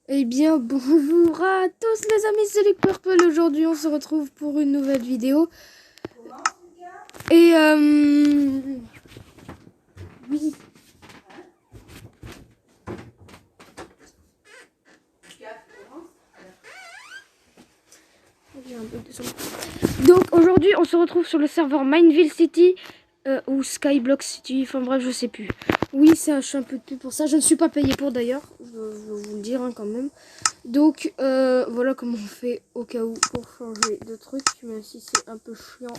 Eh bien, bonjour à tous les amis, c'est Luc Purple. Aujourd'hui, on se retrouve pour une nouvelle vidéo. Et oui. Donc aujourd'hui, on se retrouve sur le serveur Mineville City ou Skyblock City. Enfin bref, je sais plus. Oui, je suis un peu de pub pour ça. Je ne suis pas payé pour d'ailleurs. Je veux vous le dire quand même. Donc voilà comment on fait au cas où pour changer de truc, même si c'est un peu chiant.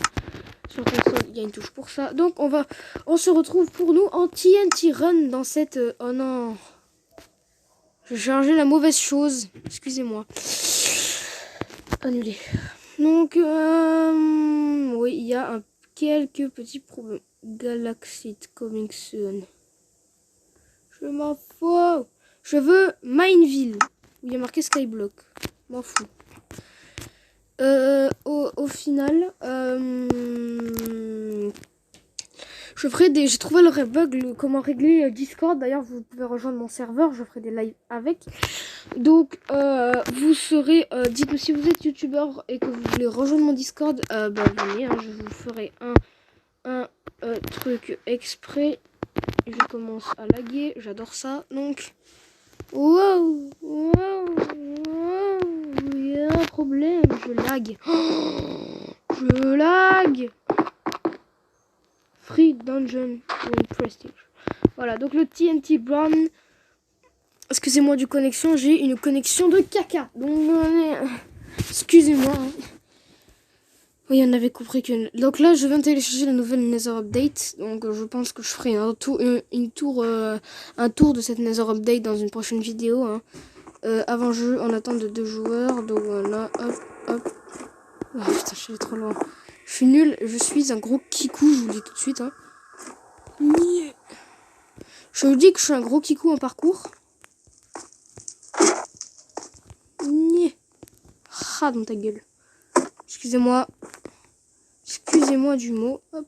Sur console, il y a une touche pour ça. Donc on se retrouve pour nous en TNT Run dans cette... oh non, j'ai chargé la mauvaise chose. Excusez-moi. Annulé. Donc oui, il y a quelques petits problèmes. Galaxy coming soon. Je m'en fous. Je veux Mineville où il y a marqué Skyblock. M'en fous. Au final, j'ai trouvé le bug, comment régler Discord. D'ailleurs, vous pouvez rejoindre mon serveur, je ferai des lives avec. Donc, vous serez, dites-moi si vous êtes youtubeur et que vous voulez rejoindre mon Discord, venez, hein, je vous ferai un truc exprès. Je commence à laguer, j'adore ça. Donc, wow, il y a un problème, je lag. Je lag. Free Dungeon Win Prestige. Voilà, donc le TNT Brown. Excusez-moi du connexion, j'ai une connexion de caca. Donc, excusez-moi. Oui, on avait compris que... Donc là, je viens de télécharger la nouvelle Nether Update. Donc je pense que je ferai un tour de cette Nether Update dans une prochaine vidéo. Hein. Avant jeu, en attente de 2 joueurs. Donc voilà, hop, hop. Oh, putain, je suis trop loin. Je suis nul, je suis un gros kikou, je vous le dis tout de suite. Hein. Je vous dis que je suis un gros kikou en parcours. Ah, dans ta gueule. Excusez-moi. Excusez-moi du mot. Hop.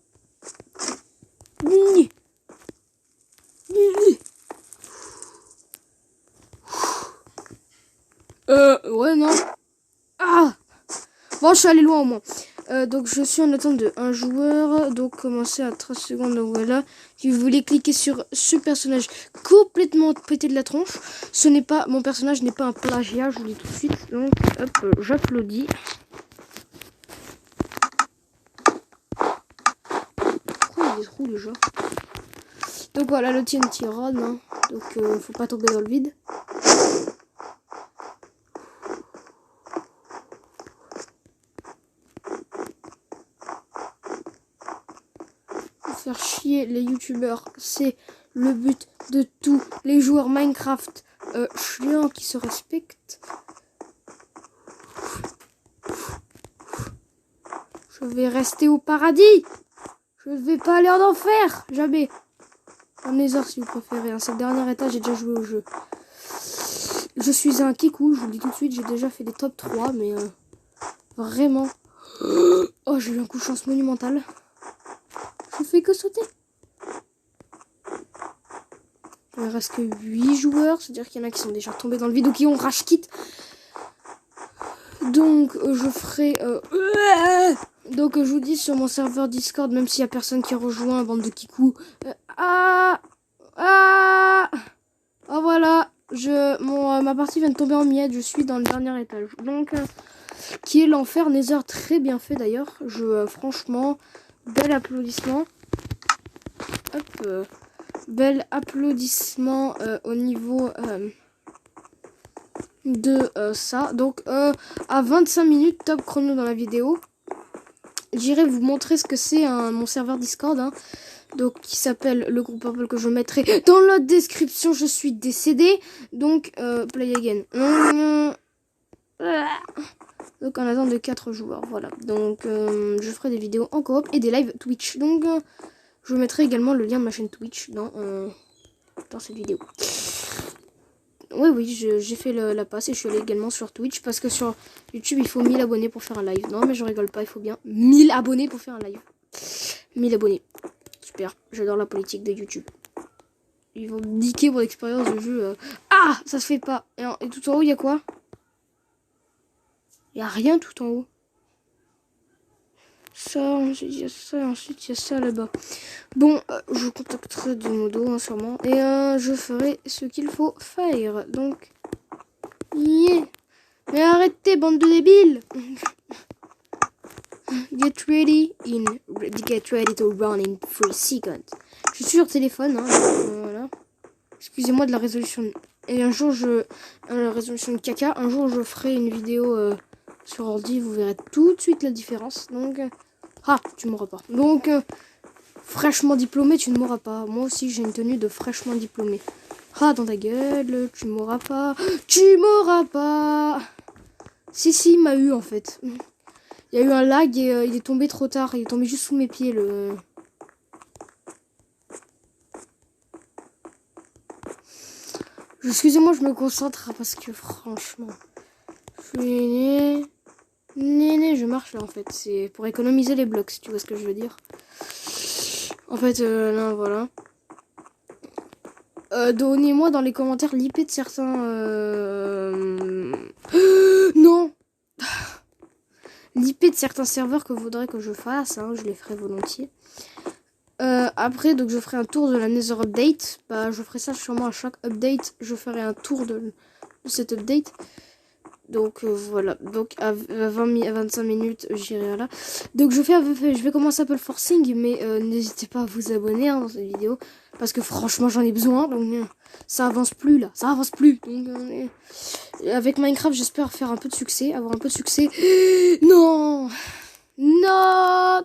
Ouais, non. Ah! Bon, je suis allé loin au moins. Donc, je suis en attente de un joueur. Donc, commencer à 13 secondes. Donc, voilà. Si vous voulez cliquer sur ce personnage complètement pété de la tronche, ce n'est pas... Mon personnage n'est pas un plagiat, je vous le dis tout de suite. Donc, hop, j'applaudis. Pourquoi il est trop le jeu? Donc, voilà, le TNT Run. Hein. Donc, faut pas tomber dans le vide. Faire chier les youtubeurs, c'est le but de tous les joueurs Minecraft chiants qui se respectent. Je vais rester au paradis. Je ne vais pas aller en enfer. Jamais. En Nether si vous préférez. Hein. C'est le dernier étage, j'ai déjà joué au jeu. Je suis un kikou, je vous le dis tout de suite. J'ai déjà fait des top 3, mais vraiment. Oh, j'ai eu un coup de chance monumental. Je fais que sauter. Il ne reste que 8 joueurs, c'est-à-dire qu'il y en a qui sont déjà tombés dans le vide ou qui ont rage quit. Donc je ferai... Donc je vous dis sur mon serveur Discord, même s'il n'y a personne qui rejoint, bande de kikou. Oh voilà, ma partie vient de tomber en miettes, je suis dans le dernier étage. Donc, qui est l'enfer Nether, très bien fait d'ailleurs. Franchement, bel applaudissement. Hop, bel applaudissement au niveau de ça. Donc, à 25 minutes, top chrono dans la vidéo. J'irai vous montrer ce que c'est mon serveur Discord. Hein. Donc, qui s'appelle le groupe Purple que je mettrai dans la description. Je suis décédé. Donc, play again. Donc, en attente de 4 joueurs. Voilà. Donc, je ferai des vidéos en coop et des lives Twitch. Donc, je mettrai également le lien de ma chaîne Twitch dans cette vidéo. Oui, j'ai fait la passe et je suis allé également sur Twitch parce que sur YouTube, il faut 1000 abonnés pour faire un live. Non, mais je rigole pas, il faut bien 1000 abonnés pour faire un live. 1000 abonnés. Super, j'adore la politique de YouTube. Ils vont me niquer mon expérience de jeu. Ah, ça se fait pas. Et tout en haut, il y a quoi? Il y a rien tout en haut. Ça, ensuite il y a ça, ensuite il y a ça là-bas. Bon, je contacterai du modo, hein, sûrement. Et je ferai ce qu'il faut faire. Donc, yeah. Mais arrêtez, bande de débiles. Get ready to run in 3 seconds. Je suis sur téléphone, hein, voilà. Excusez-moi de la résolution. Et un jour, la résolution de caca, un jour je ferai une vidéo sur ordi, vous verrez tout de suite la différence. Donc, tu m'auras pas. Donc, fraîchement diplômé, tu ne m'auras pas. Moi aussi, j'ai une tenue de fraîchement diplômé. Dans ta gueule, tu m'auras pas. Tu m'auras pas. Si, il m'a eu en fait. Il y a eu un lag et il est tombé trop tard. Il est tombé juste sous mes pieds, le... Excusez-moi, je me concentre parce que franchement... Je suis né, je marche là en fait. C'est pour économiser les blocs, si tu vois ce que je veux dire. En fait, là, voilà. Donnez-moi dans les commentaires l'IP de certains... Non. L'IP de certains serveurs que vous voudrez que je fasse, hein, je les ferai volontiers. Après, donc je ferai un tour de la Nether Update. Je ferai ça sûrement à chaque update. Je ferai un tour de cette update. Donc voilà. Donc à 25 minutes, j'irai là. Donc je vais commencer Apple Forcing, mais n'hésitez pas à vous abonner dans cette vidéo. Parce que franchement, j'en ai besoin. Donc ça avance plus là. Ça avance plus. Donc, avec Minecraft, j'espère faire un peu de succès. Avoir un peu de succès. Non. Non.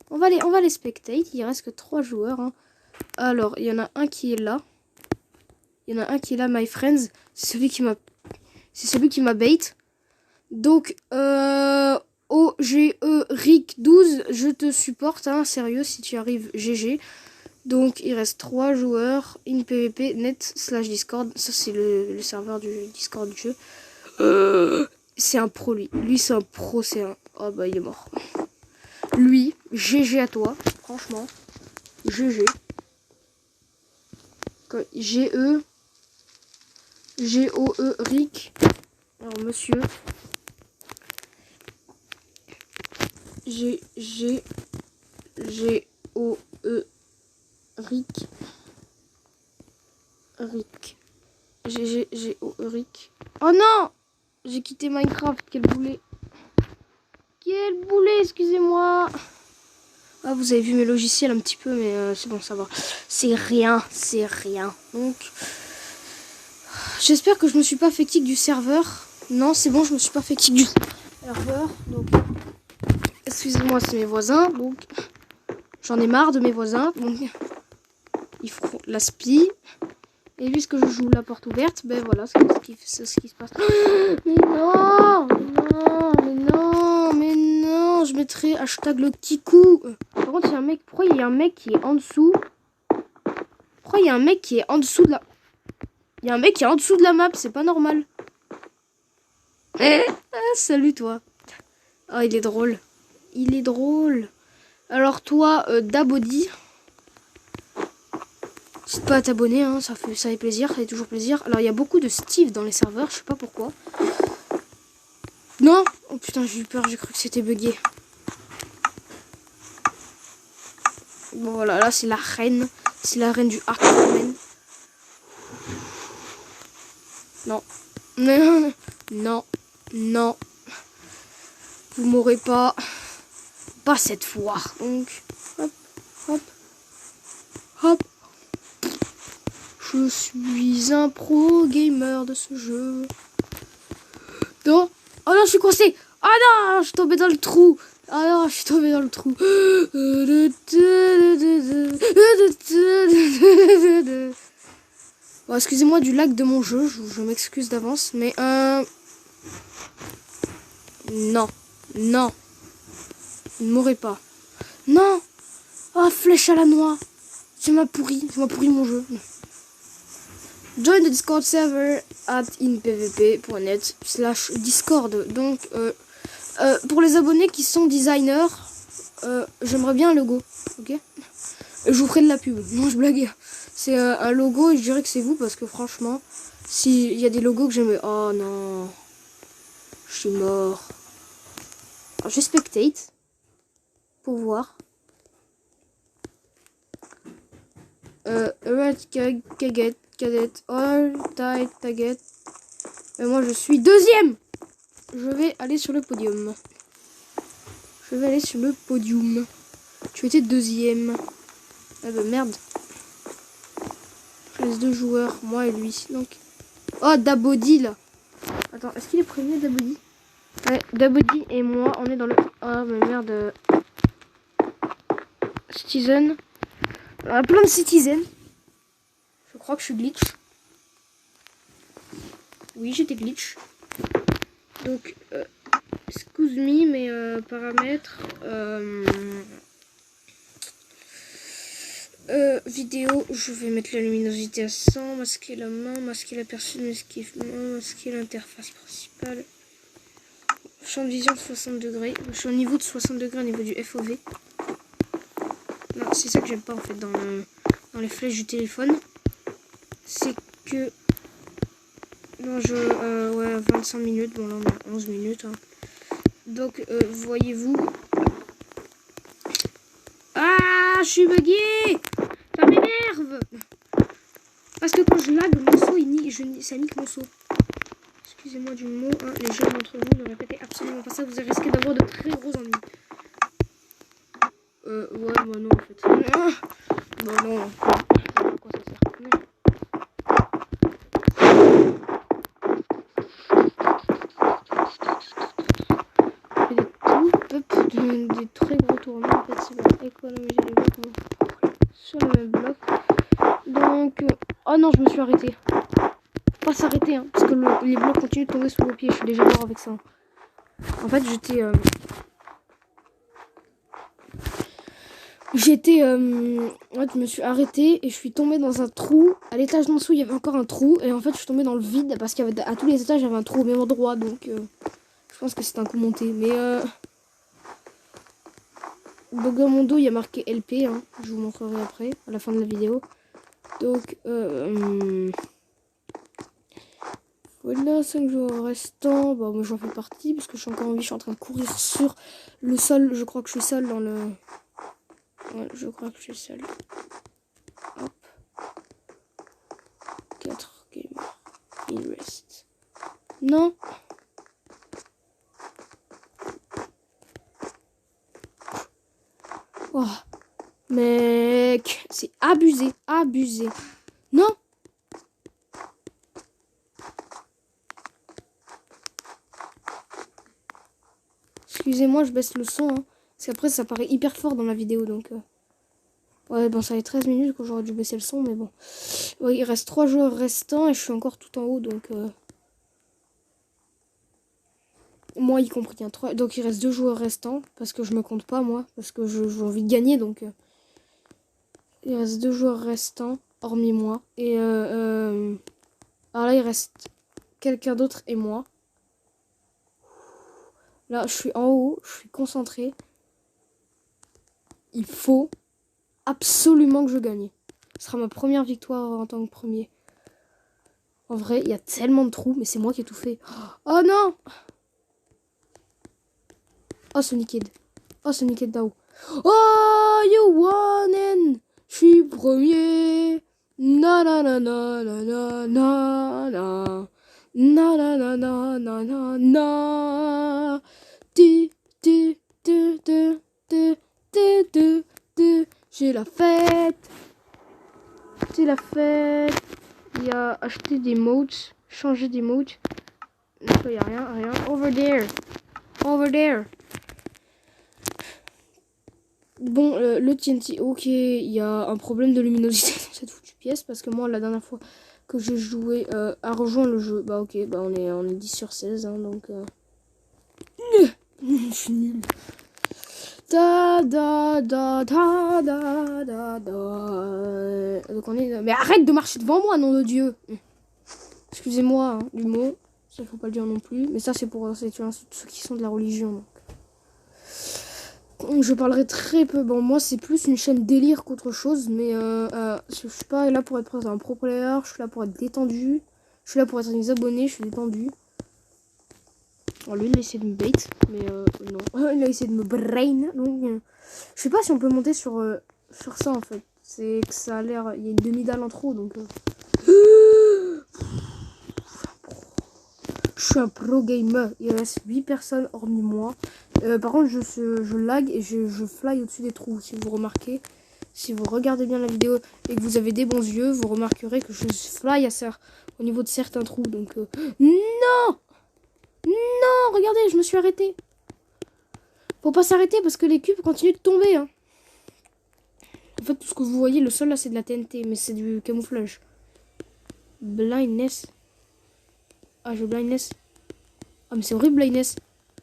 On va les spectate. Il reste que 3 joueurs. Hein. Alors, il y en a un qui est là. Il y en a un qui est là, my friends. C'est celui qui m'a bait. Donc, OGE Rick 12, je te supporte. Hein, sérieux, si tu arrives, GG. Donc, il reste 3 joueurs. In PvP, net / Discord. Ça, c'est le serveur du Discord du jeu. C'est un pro, lui. Lui, c'est un pro. C'est un... Oh, bah, il est mort. Lui, GG à toi. Franchement. GG. GE. GOE Rick. Alors, monsieur. GOE Rick. GOE Rick. Oh non! J'ai quitté Minecraft. Quel boulet. Quel boulet, excusez-moi. Vous avez vu mes logiciels un petit peu, mais c'est bon, ça va. C'est rien. Donc, j'espère que je me suis pas fait kick du serveur. Non, c'est bon, je me suis pas fait kick du serveur. Donc, excusez-moi, c'est mes voisins. Donc, j'en ai marre de mes voisins. Donc, ils feront la spie. Et puisque je joue la porte ouverte, ben voilà, c'est ce qui se passe. Mais non, je mettrai hashtag le petit coup. Par contre, il y a un mec, pourquoi il y a un mec qui est en dessous? Pourquoi il y a un mec qui est en dessous de la... Il y a un mec qui est en dessous de la map, c'est pas normal. Salut toi. Il est drôle. Alors toi, Dabody, n'hésite pas à t'abonner, hein, ça fait plaisir, ça fait toujours plaisir. Alors il y a beaucoup de Steve dans les serveurs, je sais pas pourquoi. Non. Oh putain, j'ai eu peur, j'ai cru que c'était bugué. Bon voilà, là c'est la reine. C'est la reine du Hardcore. Non. Non. Vous m'aurez pas. Pas cette fois. Donc, hop. Je suis un pro gamer de ce jeu. Non. Oh non, je suis coincé. Ah non, je suis tombé dans le trou. Bon, excusez-moi du lag de mon jeu, je m'excuse d'avance, mais non, ne m'aurez pas. Non. Flèche à la noix. Tu m'as pourri mon jeu. Join the Discord server at inpvp.net/discord. Donc, pour les abonnés qui sont designers, j'aimerais bien un logo, ok? Je vous ferai de la pub. Non, je blague. C'est un logo et je dirais que c'est vous parce que franchement, s'il y a des logos que j'aime... Oh non. Je suis mort. Alors, je spectate. Pour voir. Red Cadet, All Tight Target. Et moi je suis deuxième. Je vais aller sur le podium. Je vais aller sur le podium. Tu étais deuxième. Ah bah merde. Je laisse deux joueurs, moi et lui. Donc. Oh, Dabody là. Attends, est-ce qu'il est premier Dabody? Ouais, Dabody et moi, on est dans le. Oh mais merde. Citizen. On a plein de Citizen. Je crois que je suis glitch. Oui, j'étais glitch. Donc, excuse me, mes paramètres. Vidéo, je vais mettre la luminosité à 100, masquer la main, masquer la personne, masquer l'interface principale. Champ de vision 60 degrés. Je suis au niveau de 60 degrés au niveau du FOV. Non, c'est ça que j'aime pas en fait dans les flèches du téléphone. C'est que... Non, ouais, 25 minutes. Bon, là, on a 11 minutes. Hein. Donc, voyez-vous... Ah, je suis bugué. Ça m'énerve. Parce que quand je lag, mon saut, ça nique mon saut. Excusez-moi du mot. Hein. Les jeunes d'entre vous, ne répétez absolument pas ça. Vous risquez d'avoir de très gros ennuis. Ouais, bah non, en fait. Ah, bah non. À quoi ça sert? Des très gros tournements en fait, c'est pour économiser les blocs sur le même bloc. Donc oh non, je me suis arrêté. Pas s'arrêter hein, parce que les blocs continuent de tomber sous vos pieds. Je suis déjà mort avec ça. En fait j'étais en fait, je me suis arrêté et je suis tombé dans un trou. À l'étage d'en dessous il y avait encore un trou et en fait je suis tombé dans le vide parce qu'il y avait à tous les étages il y avait un trou au même endroit, donc je pense que c'est un coup monté. Mais donc dans mon dos il y a marqué LP, hein. Je vous montrerai après à la fin de la vidéo. Donc voilà, 5 jours restants. Bon, moi j'en fais partie parce que je suis encore en vie. Je suis en train de courir sur le sol. Je crois que je suis seul dans le... Ouais, je crois que je suis seul. Hop. 4 gamers. Il reste. Non. Oh. Mec. C'est abusé. Abusé. Non. Excusez-moi, je baisse le son. Hein, parce qu'après, ça paraît hyper fort dans la vidéo. Donc, ouais, bon, ça fait 13 minutes que j'aurais dû baisser le son. Mais bon. Ouais, il reste 3 joueurs restants. Et je suis encore tout en haut. Donc, moi y compris. Hein, 3... Donc, il reste 2 joueurs restants. Parce que je me compte pas, moi. Parce que j'ai envie de gagner. Donc, il reste 2 joueurs restants. Hormis moi. Et alors là, il reste quelqu'un d'autre et moi. Là, je suis en haut, je suis concentré. Il faut absolument que je gagne. Ce sera ma première victoire en tant que premier. En vrai, il y a tellement de trous, mais c'est moi qui ai tout fait. Oh non! Oh, Sonic Kid. Oh, Sonic Kid Dao. Oh, you won! Je suis premier. Na na na na na na na na. Na na na na na na na. Tu tu tu tu tu tu tu. J'ai la fête. C'est la fête. Il y a acheter des modes, changer des modes. Il n'y a rien, rien. Over there. Over there. Bon, le TNT, ok, il y a un problème de luminosité dans cette foutue pièce parce que moi, la dernière fois que j'ai joué à rejoindre le jeu, bah ok, bah on est 10 sur 16, hein, donc... Je suis nul. Da da da da da da da. Donc on est... Mais arrête de marcher devant moi, nom de Dieu. Excusez-moi, hein, du mot. Ça, faut pas le dire non plus. Mais ça, c'est pour ceux qui sont de la religion. Donc. je parlerai très peu. Bon, moi, c'est plus une chaîne délire qu'autre chose, mais je suis pas là pour être un pro player, je suis là pour être détendu. Je suis là pour être des abonnés, je suis détendu. Alors, lui, il a essayé de me bait, mais non. Il a essayé de me brain, donc je sais pas si on peut monter sur ça, en fait. C'est que ça a l'air... Il y a une demi-dalle en trop, donc... Je suis un pro gamer. Il reste 8 personnes hormis moi. Par contre, je lag et je fly au-dessus des trous. Si vous remarquez, si vous regardez bien la vidéo et que vous avez des bons yeux, vous remarquerez que je fly au niveau de certains trous. Donc, non! Non! Regardez, je me suis arrêté. Faut pas s'arrêter parce que les cubes continuent de tomber. Hein. En fait, tout ce que vous voyez, le sol là, c'est de la TNT, mais c'est du camouflage. Blindness. Ah, je blindness. Ah, mais c'est horrible, blindness.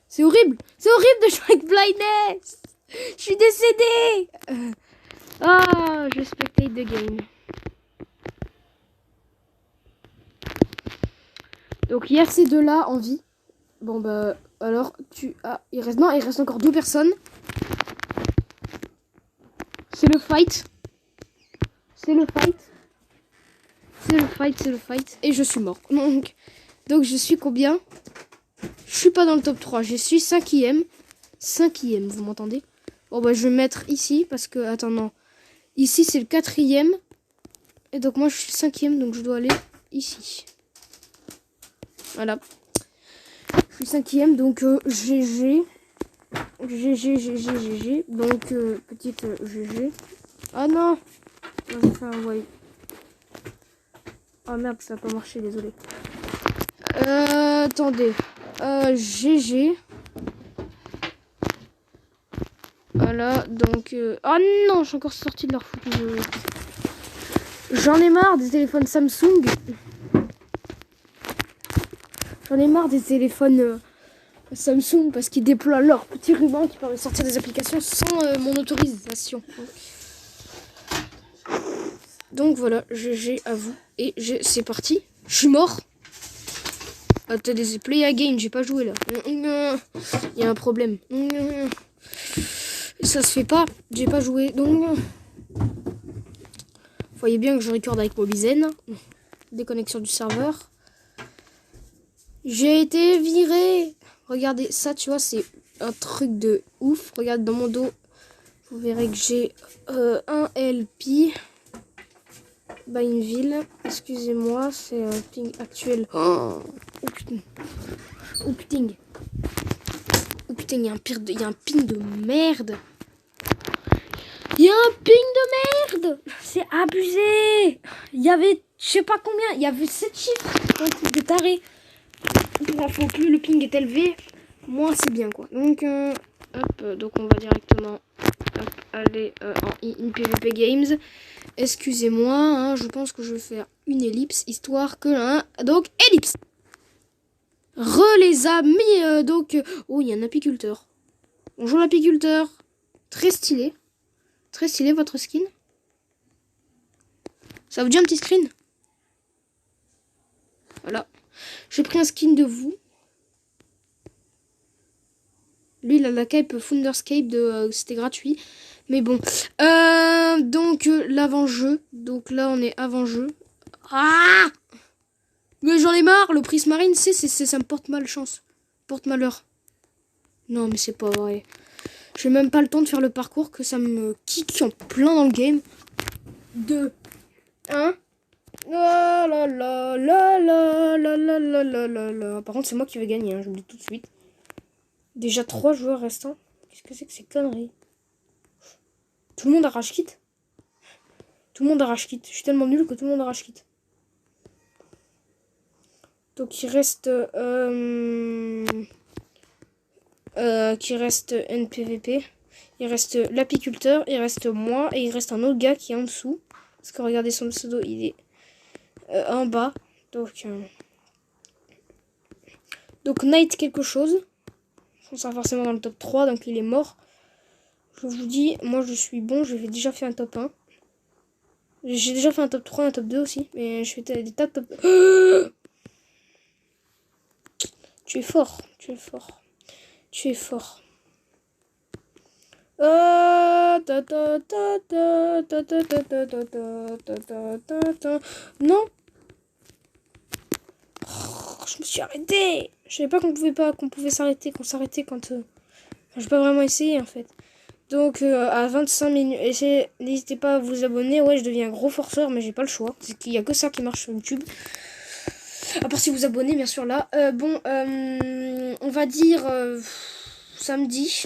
C'est horrible. C'est horrible de jouer avec blindness. Je suis décédée. Ah, je spectate the game. Donc, il y a ces deux-là en vie. Bon, bah, alors, il reste encore 2 personnes. C'est le fight. C'est le fight. C'est le fight, c'est le fight. Et je suis mort. Donc je suis combien? Je suis pas dans le top 3. Je suis 5e. 5e, vous m'entendez? Bon, bah, je vais mettre ici parce que... Attends, non. Ici, c'est le 4e. Et donc, moi, je suis 5e. Donc, je dois aller ici. Voilà. Je suis 5e. Donc, GG. GG. Donc, petite GG. Ah non! J'ai fait un wave. Oh merde, ça n'a pas marché, désolé. Attendez. GG. Voilà, donc... Oh non, je suis encore sorti de leur foutu jeu. J'en ai marre des téléphones Samsung. J'en ai marre des téléphones Samsung parce qu'ils déploient leur petit ruban qui permet de sortir des applications sans mon autorisation. Donc voilà, GG à vous. Et c'est parti. Je suis mort. Attendez, play again, j'ai pas joué là. Il y a un problème. Ça se fait pas, j'ai pas joué. Donc, voyez bien que je recorde avec Mobizen. Déconnexion du serveur. J'ai été viré. Regardez, ça, tu vois, c'est un truc de ouf. Regarde dans mon dos. Vous verrez que j'ai un LP. Bainville. Excusez-moi, c'est un ping actuel. Oh putain. Oh putain. Oh putain, il y a un ping de merde. Il y a un ping de merde. C'est abusé. Il y avait, je sais pas combien, il y avait 7 chiffres. Un truc de taré. Faut plus le ping est élevé, moins c'est bien quoi. Donc, donc on va directement aller en PvP Games. Excusez-moi, hein, je pense que je vais faire une ellipse, histoire que... donc, ellipse. Les amis, donc... oh, il y a un apiculteur. Bonjour l'apiculteur. Très stylé. Très stylé votre skin. Ça vous dit un petit screen? Voilà. J'ai pris un skin de vous. Lui, il a la cape Founderscape c'était gratuit. Mais bon. Donc, l'avant-jeu. Donc là, on est avant-jeu. Ah! Mais j'en ai marre. Le prismarine, ça me porte malchance. Porte malheur. Non, mais c'est pas vrai. J'ai même pas le temps de faire le parcours que ça me kick en plein dans le game. 2, 1. La la la la la la la la la la la. Par contre, c'est moi qui vais gagner, hein, je vous le dis tout de suite. Déjà 3 joueurs restants. Qu'est-ce que c'est que ces conneries? Tout le monde arrache kit. Tout le monde arrache kit. Je suis tellement nul que tout le monde arrache kit. Donc il reste NPVP. Il reste l'apiculteur, il reste moi et il reste un autre gars qui est en dessous. Parce que regardez son pseudo, il est en bas. Donc Night quelque chose. On sera forcément dans le top 3, donc il est mort. Je vous dis, moi je suis bon, j'ai déjà fait un top 1. J'ai déjà fait un top 3, un top 2 aussi. Mais je fais des tas de top... Tu es fort, tu es fort. Tu es fort. Non. Je me suis arrêté. Je savais pas qu'on pouvait s'arrêter, qu'on s'arrêtait quand... j'ai pas vraiment essayé en fait. Donc à 25 minutes, n'hésitez pas à vous abonner. Ouais, je deviens un gros forceur, mais j'ai pas le choix. C'est qu'il y a que ça qui marche sur YouTube. À part si vous abonnez, bien sûr, là. On va dire samedi.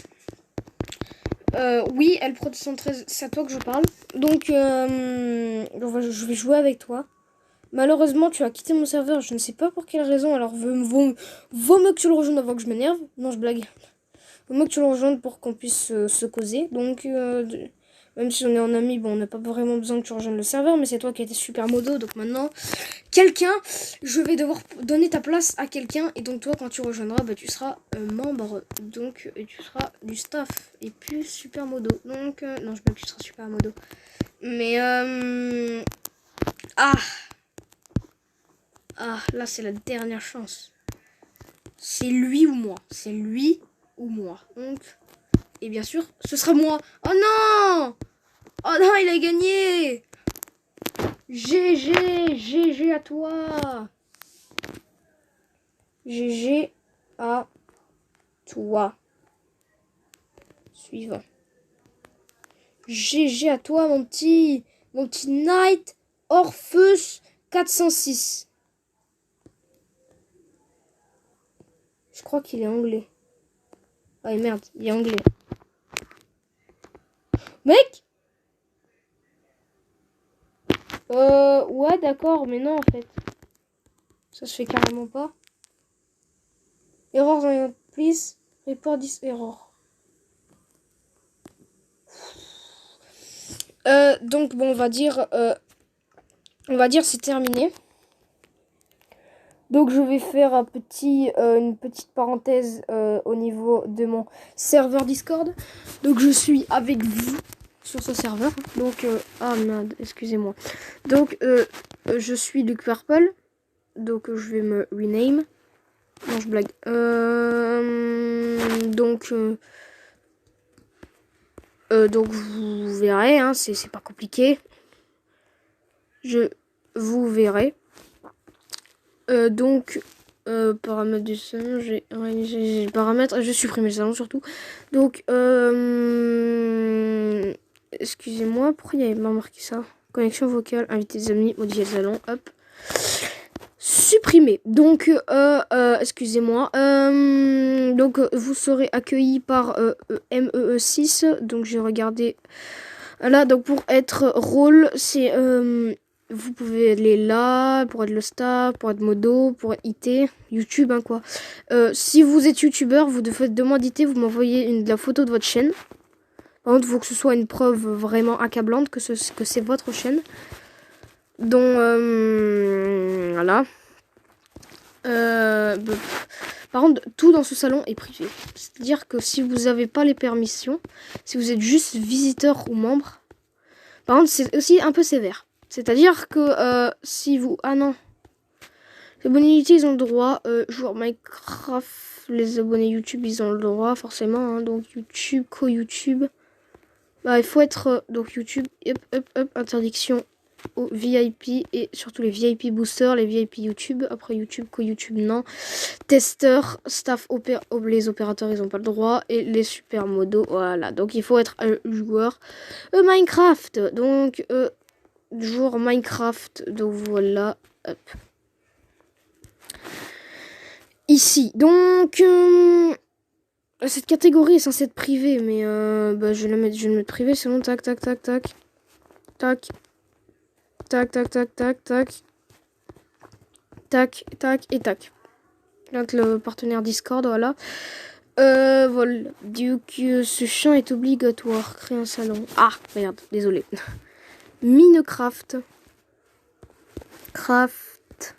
Oui, elle Pro 213, c'est à toi que je parle. Donc, je vais jouer avec toi. Malheureusement, tu as quitté mon serveur, je ne sais pas pour quelle raison. Alors, vaut mieux que tu le rejoignes avant que je m'énerve. Non, je blague. Vaut mieux que tu le rejoignes pour qu'on puisse se causer. Donc, même si on est en ami, bon, on n'a pas vraiment besoin que tu rejoignes le serveur, mais c'est toi qui as été super modo. Donc maintenant, je vais devoir donner ta place à quelqu'un. Et donc toi, quand tu rejoindras, bah, tu seras membre. Donc, et tu seras du staff et plus super modo. Donc, non, je veux que tu seras super modo. Mais, là, c'est la dernière chance. C'est lui ou moi. C'est lui ou moi. Donc, et bien sûr, ce sera moi. Oh non! Oh non, il a gagné! GG à toi. GG à toi. Suivant. GG à toi, mon petit Knight Orpheus 406. Je crois qu'il est anglais. Ah merde, il est anglais. Mec! Ouais, d'accord, mais non, en fait. Ça se fait carrément pas. Error dans please. Report this error. Donc, bon, on va dire c'est terminé. Donc, je vais faire une petite parenthèse au niveau de mon serveur Discord. Donc, je suis avec vous sur ce serveur. Donc, merde, excusez-moi. Donc, je suis Luke Purple. Donc, je vais me rename. Non, je blague. Donc, vous verrez, hein, c'est pas compliqué. Vous verrez. Paramètres du salon, j'ai le paramètre, j'ai supprimé le salon surtout. Donc, excusez-moi, pourquoi il y avait pas marqué ça? Connexion vocale, inviter des amis, modifier le salon, hop. Supprimé. Donc, excusez-moi. Donc, vous serez accueilli par MEE6. Donc, j'ai regardé. Là, donc, pour être rôle, c'est. Vous pouvez aller là, pour être le staff, pour être modo, pour être IT, YouTube, hein, quoi. Si vous êtes youtubeur, vous faites demande IT, vous m'envoyez la photo de votre chaîne. Par contre, il faut que ce soit une preuve vraiment accablante que c'est votre chaîne. Donc, voilà. Par contre, tout dans ce salon est privé. C'est-à-dire que si vous n'avez pas les permissions, si vous êtes juste visiteur ou membre, par contre, c'est aussi un peu sévère. C'est-à-dire que si vous... Ah non. Les abonnés YouTube, ils ont le droit. Joueurs Minecraft, les abonnés YouTube, ils ont le droit, forcément. Hein, donc YouTube, co-YouTube. Bah, il faut être... donc YouTube, interdiction aux VIP et surtout les VIP boosters, les VIP YouTube. Après YouTube, co-YouTube, non. Testeurs, staff, les opérateurs, ils n'ont pas le droit. Et les super modos, voilà. Donc il faut être un joueur Minecraft. Donc... joueur Minecraft, donc voilà, hop. Ici, donc cette catégorie est censée être privée, mais je vais le mettre privé, sinon tac tac tac tac tac tac tac tac tac tac tac tac et tac. Donc le partenaire Discord, voilà. Voilà. Du coup, ce champ est obligatoire. Créer un salon. Ah merde, désolé. Minecraft. Craft.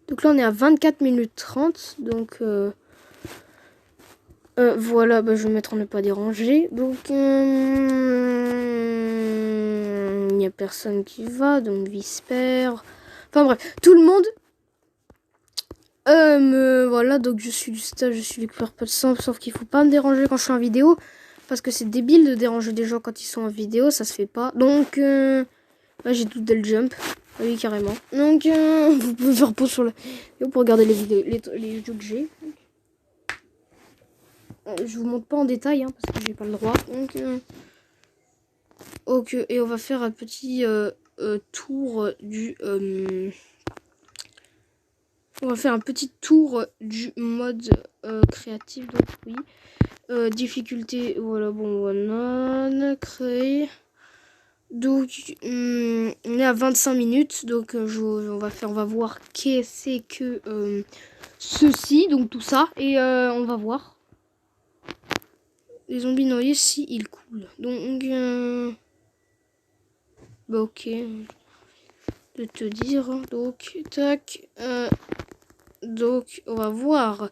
Donc là, on est à 24 minutes 30. Donc, voilà, je vais mettre en ne pas déranger. Donc, il n'y a personne qui va. Donc, Visper. Enfin bref, tout le monde Voilà, donc je suis du stage, je suis l'expert pas de sang, sauf qu'il faut pas me déranger quand je suis en vidéo. Parce que c'est débile de déranger des gens quand ils sont en vidéo, ça se fait pas. Donc, là, j'ai tout le jump. Ah oui, carrément. Donc, vous pouvez faire pause sur la vidéo pour regarder les vidéos, les vidéos que j'ai. Je vous montre pas en détail, hein, parce que j'ai pas le droit. Donc, ok, et on va faire un petit tour du... on va faire un petit tour du mode créatif, donc oui. Difficulté, voilà, bon, voilà, créer. Donc, on est à 25 minutes, donc on va voir qu'est-ce que ceci, donc tout ça, et on va voir. Les zombies noyés, si ils coulent. Donc, bah ok, de te dire, donc, tac, donc, on va voir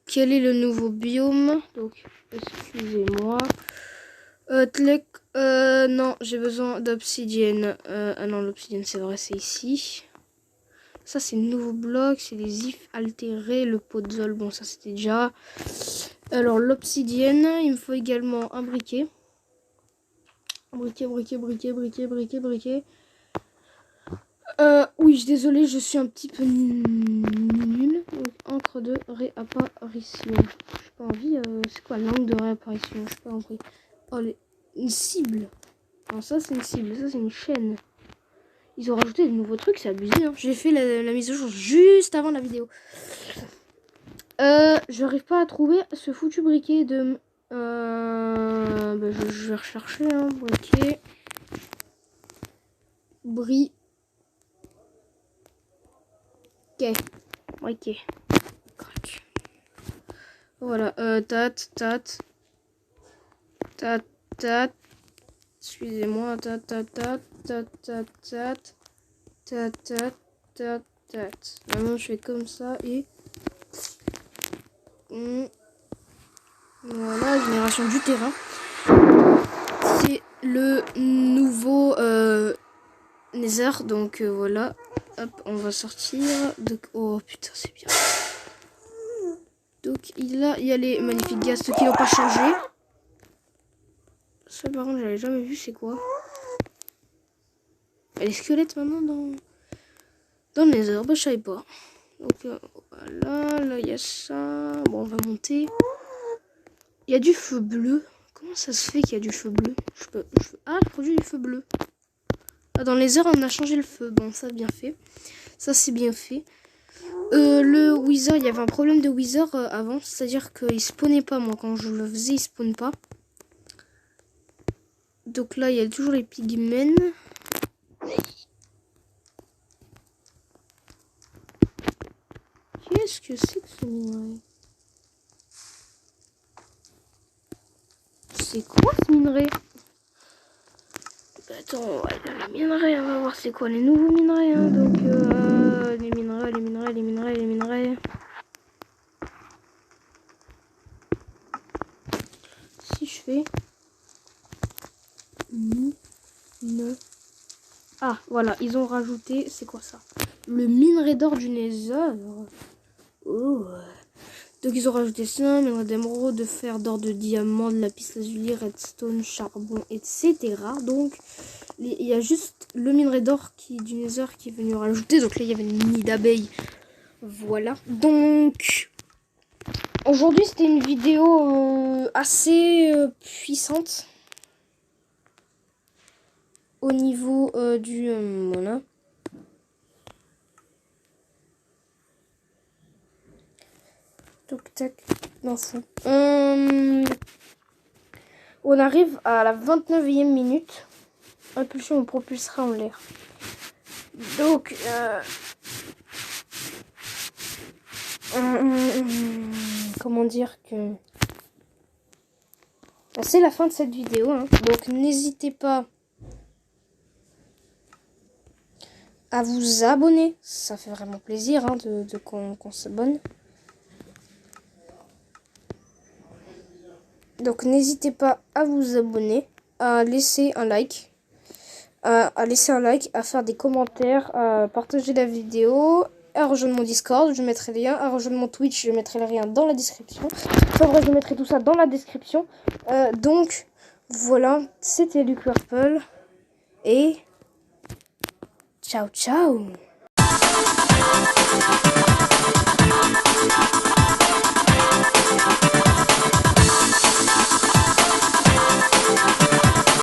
quel est le nouveau biome. Donc, excusez-moi. Non, j'ai besoin d'obsidienne. Ah non, l'obsidienne, c'est vrai, c'est ici. Ça, c'est le nouveau bloc, c'est les ifs altérés, le podzol, bon, ça, c'était déjà. Alors, l'obsidienne, il me faut également un briquet. Briquet. Oui, désolé, je suis un petit peu nul. Donc, encre de réapparition. J'ai pas envie, c'est quoi, langue de réapparition? Je sais pas compris. Oh, une cible. Non, ça, c'est une cible, ça, c'est une chaîne. Ils ont rajouté de nouveaux trucs, c'est abusé. Hein. J'ai fait la mise au jour juste avant la vidéo. J'arrive pas à trouver ce foutu briquet de... Bah, je vais rechercher un briquet. Briquet. Voilà, tat. Excusez-moi, tat. Maintenant, je fais comme ça et... Voilà, génération du terrain. C'est le nouveau Nether, donc voilà. Hop, on va sortir. Donc, oh putain, c'est bien. Donc il y a les magnifiques ghasts qui n'ont pas changé. Ça par contre, j'avais jamais vu, c'est quoi? Il y a les squelettes maintenant dans le Nether, bah je savais pas. Donc voilà, là il y a ça. Bon, on va monter. Il y a du feu bleu. Comment ça se fait qu'il y a du feu bleu? Ah, le produit du feu bleu. Ah, dans les heures, on a changé le feu. Bon, ça, bien fait. Ça, c'est bien fait. Le Wither, il y avait un problème de Wither avant. C'est-à-dire qu'il spawnait pas, moi. Quand je le faisais, il spawn pas. Donc là, il y a toujours les pigmen. Qu'est-ce que c'est que ce minerai? C'est quoi ce minerai? Attends, les minerais, on va voir c'est quoi les nouveaux minerais. Hein. Donc, les minerais. Si je fais... Ah, voilà, ils ont rajouté... C'est quoi ça? Le minerai d'or du Nether. Oh. Donc, ils ont rajouté ça, minerai d'émeraude, de fer, d'or, de diamant, de lapis lazuli, redstone, charbon, etc. Donc... il y a juste le minerai d'or du Nether qui est venu rajouter. Donc là, il y avait une nid d'abeilles. Voilà. Donc, aujourd'hui, c'était une vidéo assez puissante. Au niveau du... voilà. Donc, tac. Non, fou. On arrive à la 29e minute. Impulsion, on propulsera en l'air. Donc, comment dire que... C'est la fin de cette vidéo. Hein. Donc, n'hésitez pas à vous abonner. Ça fait vraiment plaisir hein, qu'on s'abonne. Donc, n'hésitez pas à vous abonner, à laisser un like. À faire des commentaires, à partager la vidéo à rejoindre mon Discord, je mettrai les liens, à rejoindre mon Twitch, je mettrai les liens dans la description. Enfin bref, je mettrai tout ça dans la description. Donc, voilà, c'était Luke Purple. Et ciao ciao.